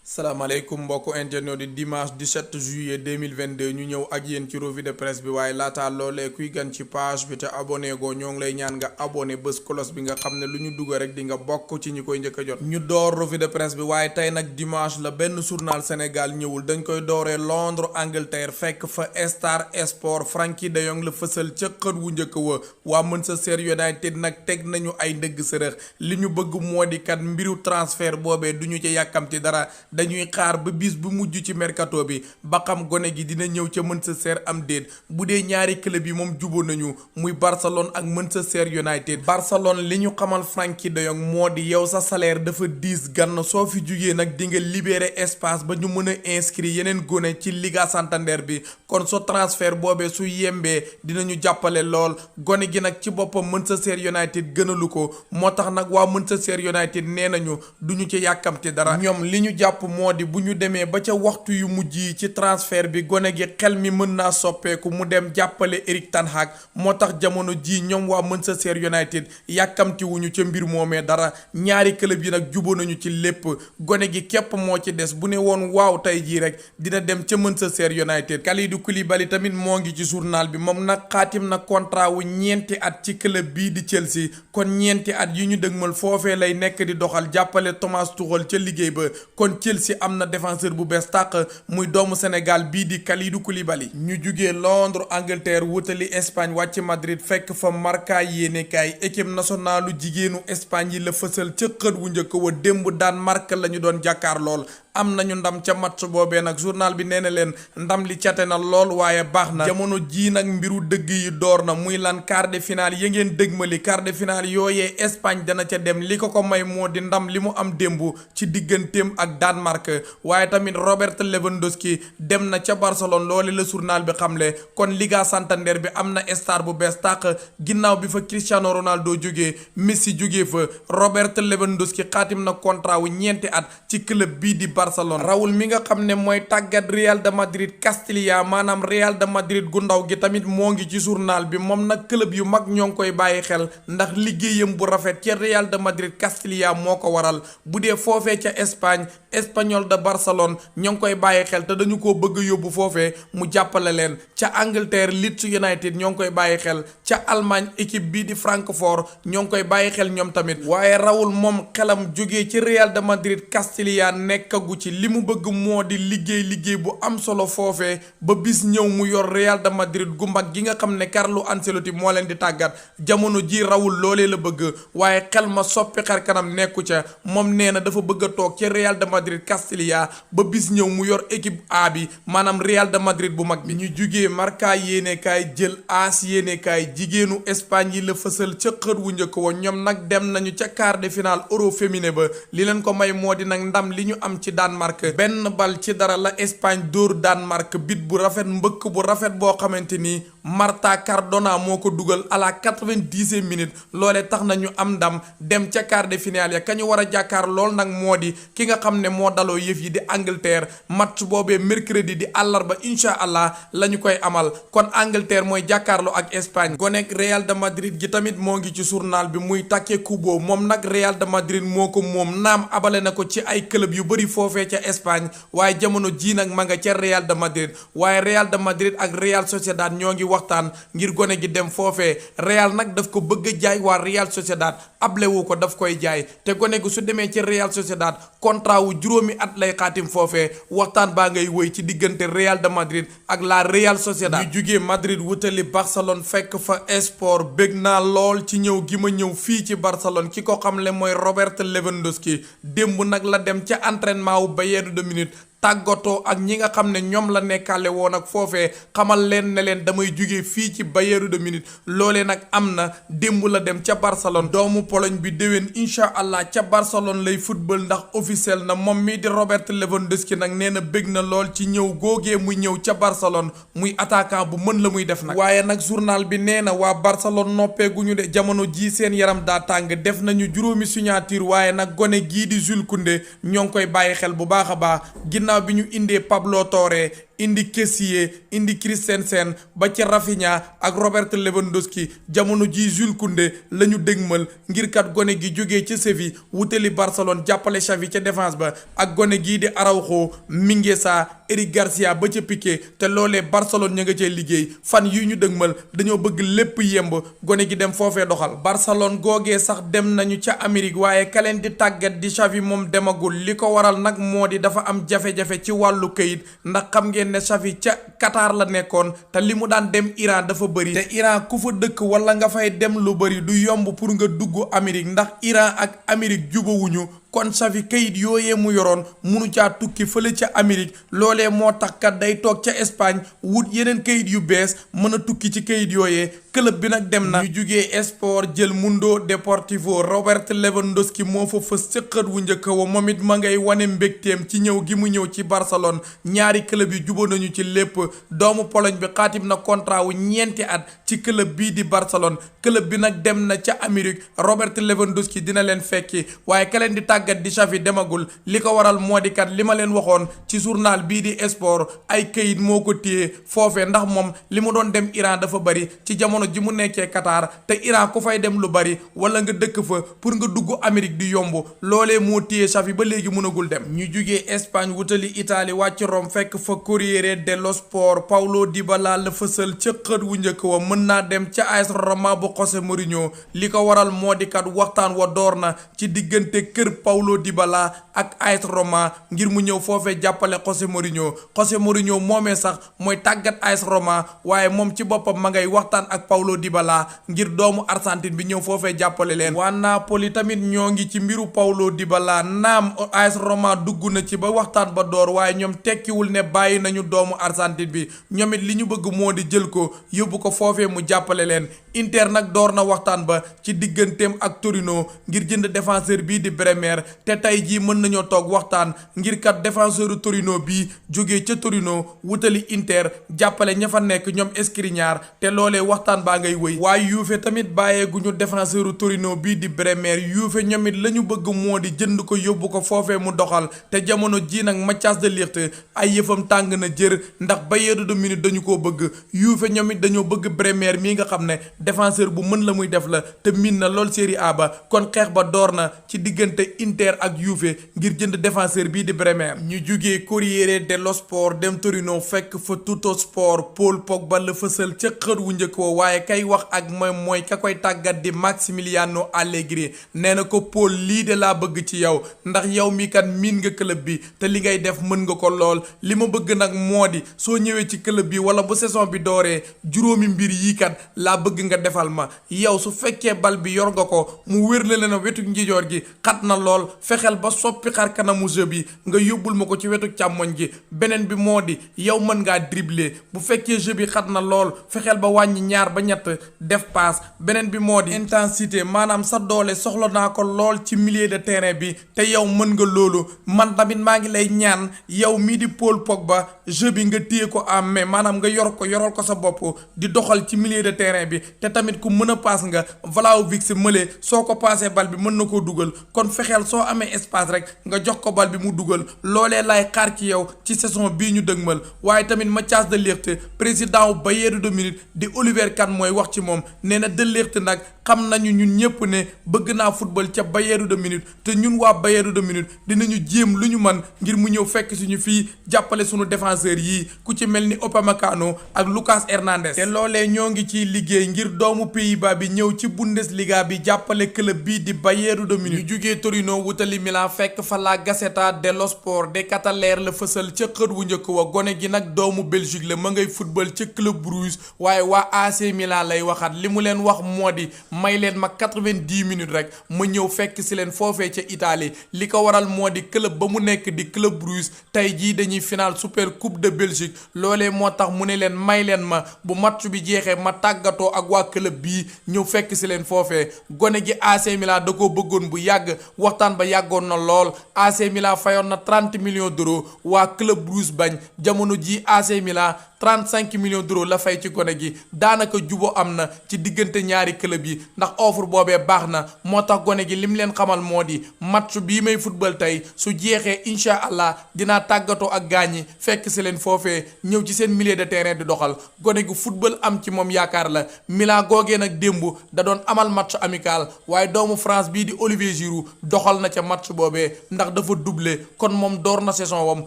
salaamaaleykum mbokku internet di dimanche 17 juillet 2022 ñu ñëw ak yéen ci revue de presse bi waaye laata loolee kuy gan ci page bi te abonné goo ñoo ngi lay ñaan nga abonné bés cloche bi nga xam ne lu ñu dugg rek di nga bokk ci ñi koy njëkk a jot. ñu door revue de presse bi waaye tey nag dimanche la benn journal Sénégal ñëwul dañ koy dooree Londres Angleterre fekk fa Star Sport Frenkie de Jong la fësal ca xët wu njëkk wa waa Manchester United nag teg nañu ay ndëgg sërëx li ñu bëgg moo di kat mbiru transfert boobee du ñu ci yàkkamti dara. dañuy xaar ba bis bu mujj ci mercato bi ba xam gone gi dina ñëw ca Manchester am déet bu dee ñaari club yi moom juboo nañu muy Barcelone ak Manchester United. Barcelone li ñu xamal Frenkie de Jong moo di yow sa salaire dafa diis gann soo fi jugee nag di nga libérer espace ba ñu mën a inscrire yeneen gone ci Liga Santander bi kon so transfert boobee su yembee dinañu jàppale lool gone gi nag ci boppam Manchester United gënalu ko moo tax nag waa Manchester United nee nañu duñu ci yàkkamti dara ñoom li ñu jàpp moo di bu ñu demee ba ca waxtu yu mujj yi ci transfert bi gone gi xel mi mën naa soppeeku mu dem jàppale Erik ten Hag moo tax jamono ji ñoom waa Manchester United yàkkamti wuñu ca mbir moomee dara ñaari club yi nag juboo nañu ci lépp gone gi képp moo ci des bu ne woon waaw tey jii rek dina dem ca Manchester United. Kalidou Koulibaly tamit moo ngi ci journal bi moom nag xaatim na contrat wu ñeenti at ci club bii di Chelsea kon ñeenti at yi ñu dëgmal foofee lay nekk di doxal jàppale Thomas Tuchel ca liggéey ba kon Chelsea am na défenseur bu bees tàq muy doomu Sénégal bii di Kalidou Koulibaly. ñu jugee Londres Angleterre wutali Espagne wàcc Madrid fekk fa Marca yéenekaay équipe nationalu jigéenu Espagne yi la fësal ca xët wu njëkk wa démb Danemark la ñu doon jàkkaar lool am nañu ndam ca match boobee nag journal bi nee na leen ndam li cate na lool waaye baax na jamono jii nag mbiru dëgg yi door na muy lan quart de finale ya ngeen dëgmali quart de finale yooyee Espagne dana ca dem li ko may moo di ndam li mu am démb ci digganteem ak Danemark waaye tamit Robert Lewandowski dem na ca Barcelone loole la journal bi xamle kon Liga Santander bi am na star bu bees tàq ginnaaw bi fa Cristiano Ronaldo jógee Messi jógee fa Robert Lewandowski xaatim na contrat wu ñeenti at ci club bii di Barcelone. Raoul mi nga xam ne mooy tàggat Real de Madrid Castilla maanaam Real de Madrid gu ndaw gi tamit moo ngi ci journal bi moom nag club yu mag ñoo ngi koy bàyyi xel ndax liggéeyam bu rafet ca Real de Madrid Castilla moo ko waral bu dee foofee ca Espagne Espagnol de Barcelone ñoo ngi koy bàyyi xel te dañu ko bëgg a yóbbu foofee mu jàppale leen ca Angleterre Leeds United ñoo ngi koy bàyyi xel ca Allemagne équipe bii di Francfort ñoo ngi koy bàyyi xel ñoom tamit waaye Raoul moom xelam jógee ci Real de Madrid Castilla nekkagu ci li mu bëgg moo di liggéey bu am solo foofee ba bis ñëw mu yor Real de Madrid gu mag gi nga xam ne Carlo Ancelotti moo leen di tàggat jamono ji Raoul loolee la bëgg waaye xel ma soppi xar kanam nekku ca moom nee na dafa bëgg a toog ci Real de Madrid Castilla ba bis ñëw mu yor équipe A bi maanaam Real de Madrid bu mag bi. ñu jugee Marca yéenekaay jël AS yéenekaay jigéenu Espagne yi la fësal ca xët wu njëkk wa ñoom nag dem nañu ca quart de finale Euro féminin ba li leen ko may moo di nag ndam li ñu am ci Danemark benn bal ci dara la Espagne dóor Danemark bit bu rafet mbëkk bu rafet boo xamante ni Marta Cardona moo ko dugal à la 90e minute loolee tax na ñu am ndam dem ca quart de finale ya ka ñu war a jàkkaar lool nag moo di ki nga xam ne moo daloo yëf yi di Angleterre match boobee mercredi di àllarba incha allah la ñu koy amal kon Angleterre mooy jàkkaarloo ak Espagne gonek Real de Madrid gi tamit moo ngi ci journal bi muy Take Kubo moom nag Real de Madrid moo ko moom naam abale na ko ci ay club yu bëri foofee ca Espagne waaye jamono ji nag ma nga ca Real de Madrid waaye Real de Madrid ak Real Sociedad ñoo ngi waxtaan ngir gone gi dem foofee Real nag daf ko bëgg a jaay waa Real Sociedad ablewu ko daf koy jaay te gone gi su demee ci Real Sociedad contrat wu juróomi at lay xaatim foofee waxtaan baa ngay wëy ci diggante Real de Madrid ak la Real Sociedad. ñu jugee Madrid wutali Barcelone fekk fa sport bëgg naa lool ci ñëw gi ma ñëw fii ci Barcelone ki ko xamle mooy Robert Lewandowski démb nag la dem ca entraînement wu Bayern de Munich tàggatoo ak ñi nga xam ne ñoom la nekkaale woon ak foofee xamal leen ne leen damay jóge fii ci Bayern de Munich loolee nag am na démb la dem ca Barcelone doomu Pologne bi déwén incha allah ca Barcelone lay football ndax officiel na moom mii di Robert Lewandowski nag nee na bëgg na lool ci ñëw googee muy ñëw ca Barcelone muy attaquant bu mën la muy def nag waaye nag journal bi nee na waa Barcelone noppeeguñu de jamono jii seen yaram daa tàng def nañu juróomi signature waaye nag gone gii di Jules Koundé ñoo ngi koy bàyyi xel bu baax a baax ginnaaw bi ñu indee Pablo Torre indi Kessié indi Christensen ba ci Rafinha ak Robert Lewandowski jamono ji Jules Koundé la ñu dégmal ngir kat gone gi jógee ca Séville wutali Barcelone jàppale Xavi ca défense ba ak gone gii di Araujo Mingueza Eric Garcia ba ca Piqué te loolee Barcelone ña nga cee liggéey fan yi ñu dëgmal dañoo bëgg lépp yemb gone gi dem foofee doxal Barcelone googee sax dem nañu ca Amérique waaye ka leen di tàggat di Xavi moom demagul li ko waral nag moo di dafa am jafe-jafe ci wàllu këyit ndax xam ngeen ne Xavi ca Qatar la nekkoon te li mu daan dem Iran dafa bëri te Iran ku fa dëkk wala nga fay dem lu bëri du yomb pour nga dugg Amérique ndax Iran ak Amérique jubawuñu kon Xavi kayit yooyee mu yoroon munu caa tukki fële ca Amérique loolee moo tax kat day toog ca Espagne wut yeneen kayit yu bees mën a tukki ci kayit yooyee club bi nag dem na ñu jugee Esport jël Mundo Deportivo Robert Lewandowski moo fa fës ca xët wu njëkk wa moom it ma ngay wane mbégteem ci ñëw gi mu ñëw ci Barcelone ñaari club yi jubóo nañu ci lépp doomu Pologne bi xaatim na contrat wu ñeenti at ci club bii di Barcelone club bi nag dem na ca Amérique Robert Lewandowski dina leen fekki waaye ka leen di tàggat di Xavi demagul li ko waral moo di kat li ma leen waxoon ci journal bii di Esport ay kayit moo ko téye foofee ndax moom li mu doon dem Iran dafa bari ci jamono ji mu nekkee Qatar te Iran ku fay dem lu bari wala nga dëkk fa pour nga dugg Amérique di yomb loolee moo téye Xavi ba léegi mënagul dem ñu jugee Espagne wutali Italie wàcc Rome fekk fa Corriere dello Sport Paulo Dybala la fësal ca xët wu njëkk wa mën naa dem ca AS Roma bu José Mourinho li ko waral moo di kat waxtaan wa door na ci diggante kër Paulo Dybala ak AS Roma ngir mu ñëw foofee jàppale José Mourinho moomee sax mooy tàggat AS Roma waaye moom ci boppam ma ngay waxtaan ak Paulo Dybala ngir doomu Argentine bi ñëw foofee jàppale leen waa Napoli tamit ñoo ngi ci mbiru Paulo Dybala naam AS Roma dugg na ci ba waxtaan ba door waaye ñoom tekkiwul ne bàyyi nañu doomu Argentine bi ñoom it li ñu bëgg moo di jël ko yóbbu ko foofee mu jàppale leen Inter nag door na waxtaan ba ci digganteem ak Torino ngir jënd défenseur bii di Bremer te tey jii mën nañoo toog waxtaan ngir kat défenseur Torino bii jógee ca Torino wutali Inter jàppale ña fa nekk ñoom Skriniar te loolee waxtaan baa ngay wëy waaye Juve tamit bàyyeeguñu défenseur Torino bii di Bremer Juve ñoom it la ñu bëgg moo di jënd ko yóbbu ko foofee mu doxal te jamono ji nag Mathias de Ligt ay yëfam tàng na jër ndax Bayern de Munich dañu koo bëgg Juve ñoom it dañoo bëgg Bremer mii nga xam ne défenseur bu mën la muy def la te miin na lool Serie A ba kon xeex ba door na ci diggante Inter ak Juve ngir jënd défenseur bii di Bremer ñu jugee Corriere dello Sport dem Torino fekk fa Tuttosport Paul Pogba la fësal ca xët wu njëkk woo waaye kay wax ak mooy ka koy tàggat di Massimiliano Allegri nee na ko Paul lii de laa bëgg ci yow ndax yow mi kat miin nga club bi te li ngay def mën nga ko lool li ma bëgg nag moo di soo ñëwee ci club bi wala bu saison bi dooree juróomi mbir yii kat laa bëgg nga defal ma yow su fekkee bal bi yor nga ko mu wér la leen wetu njijoor gi xat na lool fexeel ba soppi xar kanamu jeu bi nga yóbbul ma ko ci wetu càmmoñ gi beneen bi moo di yow mën ngaa dribbler bu fekkee jeu bi xat na lool fexeel ba wàññi ñaar ba ñett def passe beneen bi moo di intensité maanaam sa doole soxla naa ko lool ci milieu de terrain bi te yow mën nga loolu man tamit maa ngi lay ñaan yow mii di Paul Pogba jeu bi nga téye ko en main maanaam nga yor ko yoral ko sa bopp di doxal ci milieu de terrain bi te tamit ku mën a passe nga Vlahovic mële soo ko passé bal bi mën na koo dugal kon fexeel soo amee espace rek nga jox ko bal bi mu dugal loolee lay xaar ci yow ci saison bii ñu dëgmal waaye tamit Mathias de Ligt président wu Bayern de Munich di Oliver Kahn mooy wax ci moom nee na de Ligt nag xam nañu ñun ñëpp ne bëgg naa football ca Bayern de Munich te ñun waa Bayern de Munich dinañu jéem lu ñu man ngir mu ñëw fekk suñu fii jàppale suñu défenseur yii ku ci mel ni Upamecano ak Lucas Hernandez te loolee ñoo ngi ciy liggéey ngir doomu Pays-Bas bi ñëw ci Bundesliga bi jàppale club bii di Bayern de Munich ñu jugee Torino wutali Milan fekk fa la Gazzetta dello Sport de Cataleer la fësal ca xët wu njëkk wa gone gi nag doomu Belgique la ma ngay football ca Club Bruges waaye waa AC Milan lay waxaat li mu leen wax moo di may leen ma 90 minutes rek ma ñëw fekk si leen foofee ca Italie li ko waral moo di club ba mu nekk di Club Bruges tey jii dañuy final Super Coupe de Belgique loolee moo tax mu ne leen may leen ma bu match bi jeexee ma tàggatoo ak waa club bii ñëw fekk si leen foofee gone gi AC Milan da koo bëggoon bu yàgg waxtaan ba yàggoon na lool AC Milan fayoon na 30 millions d'euros waa Club Bruges bañ jamono ji AC Milan 35 millions d'euros la fay ci gone gi daanaka jubo am na ci diggante ñaari club yi ndax offre boobee baax na moo tax gone gi lim leen xamal moo di match bii may football tey su jeexee incha allah dinaa tàggatoo ak gaañi fekk si leen foofee ñëw ci seen milieu de terrain di doxal gone gi football am ci moom yaakaar la Milan googee nag démb da doon amal match amical waaye doomu France bii di Olivier Giroud doxal na ca match boobee ndax dafa doublé kon moom door na saison wam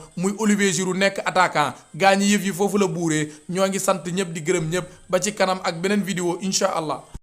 muy Olivier Giroud nekk attaquant gaañi yëf yi foofu la buuree ñoo ngi sant ñëpp di gërëm ñëpp ba ci kanam ak beneen vidéo incha allah